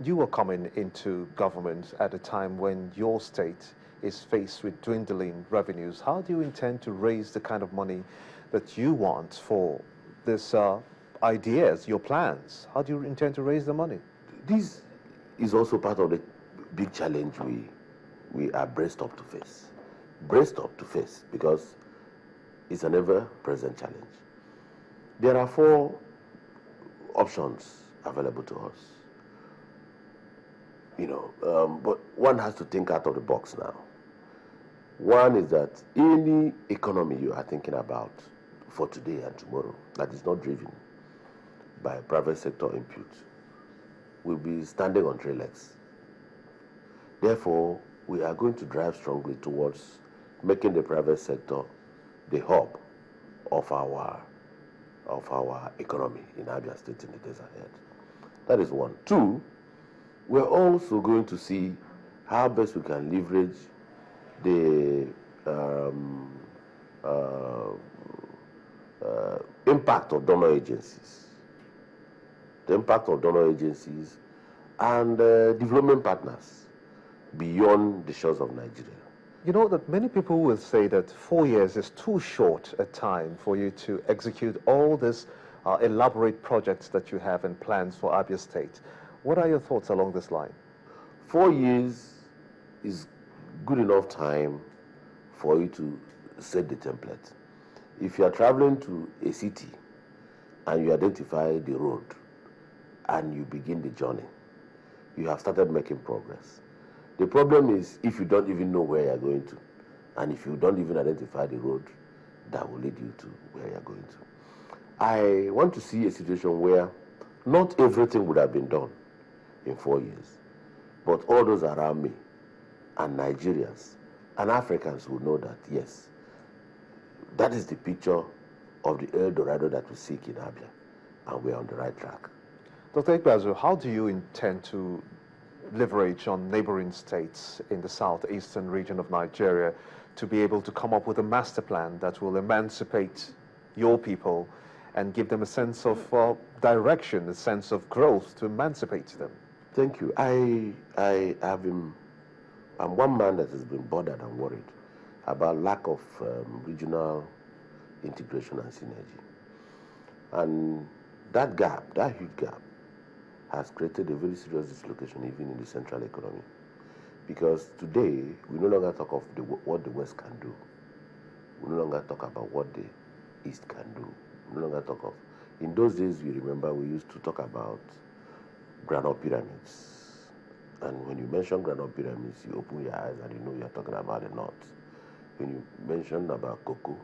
you are coming into government at a time when your state is faced with dwindling revenues. How do you intend to raise the kind of money that you want for this ideas, your plans? How do you intend to raise the money? This is also part of the big challenge we are braced up to face. Braced up to face because it's an ever-present challenge. There are four options available to us. But one has to think out of the box now. One is that any economy you are thinking about for today and tomorrow that is not driven by private sector input will be standing on three legs. Therefore, we are going to drive strongly towards making the private sector the hub of our economy in Abia State in the days ahead. That is one. Two, we're also going to see how best we can leverage the impact of donor agencies. The impact of donor agencies and development partners beyond the shores of Nigeria. You know that many people will say that 4 years is too short a time for you to execute all these elaborate projects that you have and plans for Abia State. What are your thoughts along this line? 4 years is good enough time for you to set the template. If you are traveling to a city and you identify the road and you begin the journey, you have started making progress. The problem is if you don't even know where you're going to, and if you don't even identify the road that will lead you to where you're going to. I want to see a situation where not everything would have been done in 4 years, but all those around me and Nigerians and Africans will know that, yes, that is the picture of the El Dorado that we seek in Abia, and we're on the right track. Dr. Ikpeazu, how do you intend to leverage on neighboring states in the southeastern region of Nigeria to be able to come up with a master plan that will emancipate your people and give them a sense of direction, a sense of growth to emancipate them? Thank you. I'm one man that has been bothered and worried about lack of regional integration and synergy. And that gap, that huge gap, has created a very serious dislocation even in the central economy. Because today, we no longer talk of what the West can do. We no longer talk about what the East can do. We no longer talk of... In those days, you remember, we used to talk about granite pyramids. And when you mention granite pyramids, you open your eyes and you know you're talking about the North. When you mention about cocoa,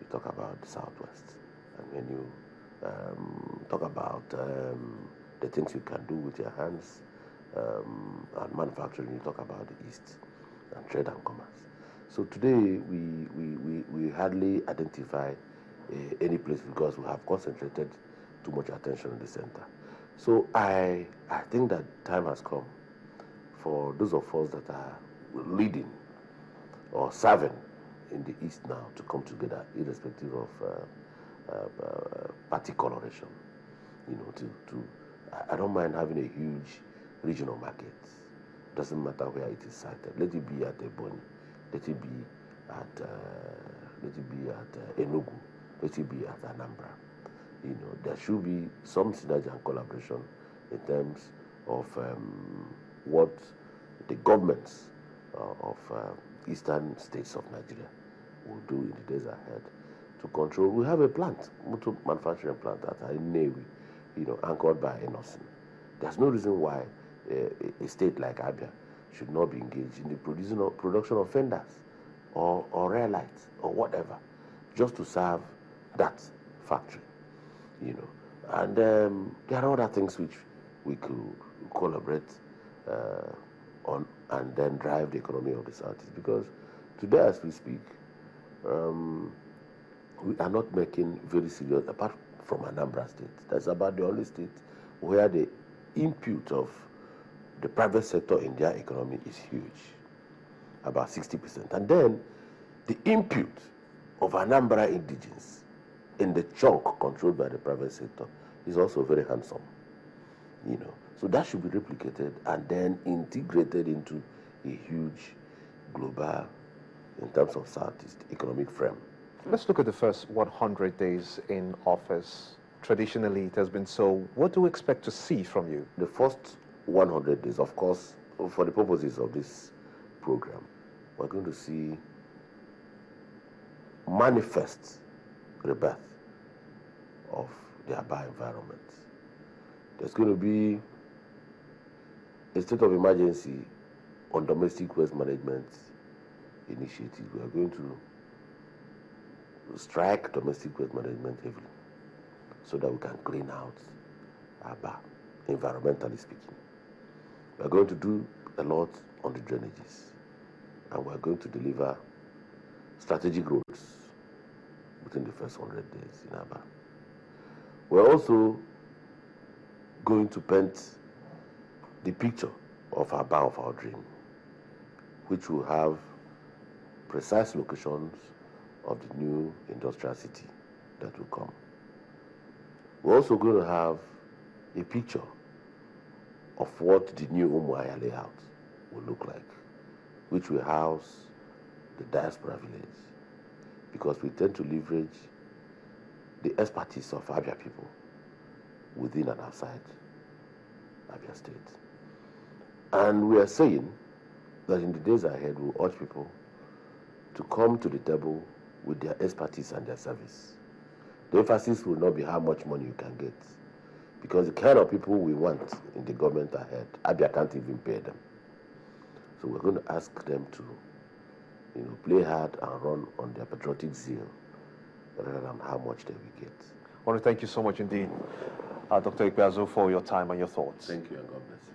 you talk about the Southwest. And when you talk about the things you can do with your hands and manufacturing, you talk about the East and trade and commerce. So today we hardly identify any place because we have concentrated too much attention in the center. So I think that time has come for those of us that are leading or serving in the East now to come together, irrespective of party coloration. I don't mind having a huge regional market. Doesn't matter where it is sited. Let it be at Ebonyi. Let it be at Enugu. Let it be at Anambra. There should be some synergy and collaboration in terms of what the governments of eastern states of Nigeria will do in the days ahead to control. We have a plant, motor manufacturing plant at Nnewi, anchored by Enosin. There's no reason why a state like Abia should not be engaged in the production of fenders or rail lights or whatever, just to serve that factory, And there are other things which we could collaborate on and then drive the economy of the Southeast. Because today, as we speak, we are not making very serious, apart from Anambra State. That's about the only state where the input of the private sector in their economy is huge, about 60%. And then the input of Anambra indigenes in the chunk controlled by the private sector is also very handsome. So that should be replicated and then integrated into a huge global, in terms of Southeast economic frame. Let's look at the first 100 days in office. Traditionally, it has been so. What do we expect to see from you? The first 100 days, of course, for the purposes of this program, we're going to see manifest rebirth of the Aba environment. There's going to be a state of emergency on domestic waste management initiative. We are going to strike domestic waste management heavily so that we can clean out Aba, environmentally speaking. We are going to do a lot on the drainages, and we are going to deliver strategic roads within the first 100 days in Aba. We're also going to paint the picture of Aba of our dream, which will have precise locations of the new industrial city that will come. We're also going to have a picture of what the new Umuahia layout will look like, which will house the diaspora village, because we tend to leverage the expertise of Abia people within and outside Abia State. And we are saying that in the days ahead, we'll urge people to come to the table with their expertise and their service. The emphasis will not be how much money you can get, because the kind of people we want in the government ahead, Abia can't even pay them. So we're going to ask them to, play hard and run on their patriotic zeal rather than how much they will get. I want to thank you so much indeed, Dr. Ikpeazu, for your time and your thoughts. Thank you, and God bless you.